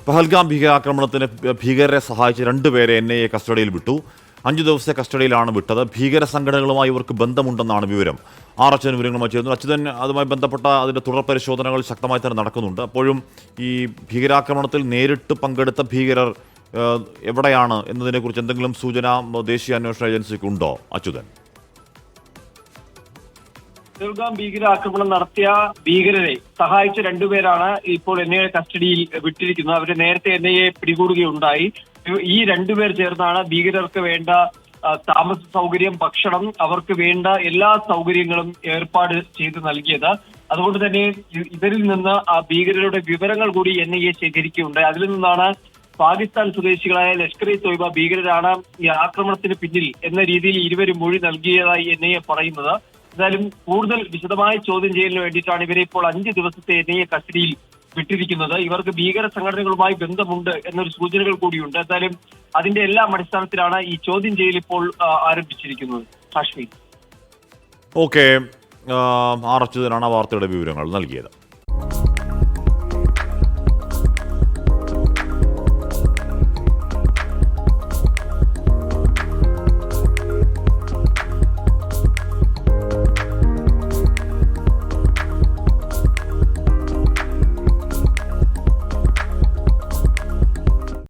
പഹൽഗാം ഭീകരാക്രമണത്തിന് ഭീകരരെ സഹായിച്ച രണ്ടുപേരെ NIA കസ്റ്റഡിയിൽ വിട്ടു. 5 ദിവസത്തെ കസ്റ്റഡിയിലാണ് വിട്ടത്. ഭീകര സംഘടനകളുമായി ഇവർക്ക് ബന്ധമുണ്ടെന്നാണ് വിവരം. അച്യുതൻ വിവരങ്ങളുമായി ചേർന്നു. അച്യുതൻ, അതുമായി ബന്ധപ്പെട്ട അതിൻ്റെ തുടർ പരിശോധനകൾ ശക്തമായി തന്നെ നടക്കുന്നുണ്ട്. അപ്പോഴും ഈ ഭീകരാക്രമണത്തിൽ നേരിട്ട് പങ്കെടുത്ത ഭീകരർ എവിടെയാണ് എന്നതിനെക്കുറിച്ച് എന്തെങ്കിലും സൂചന ദേശീയ അന്വേഷണ ഏജൻസിക്ക് ഉണ്ടോ അച്യുതൻ? പഹൽഗാം ഭീകരാക്രമണം നടത്തിയ ഭീകരരെ സഹായിച്ച രണ്ടുപേരാണ് ഇപ്പോൾ NIA കസ്റ്റഡിയിൽ വിട്ടിരിക്കുന്നത്. അവരെ നേരത്തെ NIA പിടികൂടുകയുണ്ടായി. ഈ രണ്ടുപേർ ചേർന്നാണ് ഭീകരർക്ക് വേണ്ട താമസ സൗകര്യം, ഭക്ഷണം, അവർക്ക് വേണ്ട എല്ലാ സൗകര്യങ്ങളും ഏർപ്പാട് ചെയ്ത് നൽകിയത്. അതുകൊണ്ട് തന്നെ ഇവരിൽ നിന്ന് ആ ഭീകരരുടെ വിവരങ്ങൾ കൂടി NIA ശേഖരിക്കുകയുണ്ടായി. അതിൽ നിന്നാണ് പാകിസ്ഥാൻ സ്വദേശികളായ ലഷ്കർ-ഇ-തോയ്ബ ഭീകരരാണ് ഈ ആക്രമണത്തിന് പിന്നിൽ എന്ന രീതിയിൽ ഇരുവരും മൊഴി നൽകിയതായി NIA പറയുന്നത്. എന്തായാലും കൂടുതൽ വിശദമായ ചോദ്യം ചെയ്യലിന് വേണ്ടിയിട്ടാണ് ഇവരെ ഇപ്പോൾ 5 ദിവസത്തെ NIA കസ്റ്റഡിയിൽ വിട്ടിരിക്കുന്നത്. ഇവർക്ക് ഭീകര സംഘടനകളുമായി ബന്ധമുണ്ട് എന്നൊരു സൂചനകൾ കൂടിയുണ്ട്. എന്തായാലും അതിന്റെ എല്ലാം അടിസ്ഥാനത്തിലാണ് ഈ ചോദ്യം ചെയ്യൽ ഇപ്പോൾ ആരംഭിച്ചിരിക്കുന്നത്. കാശ്മീർ. ഓക്കെ, അച്യുതനാണ് വാർത്തയുടെ വിവരങ്ങൾ നൽകിയത്.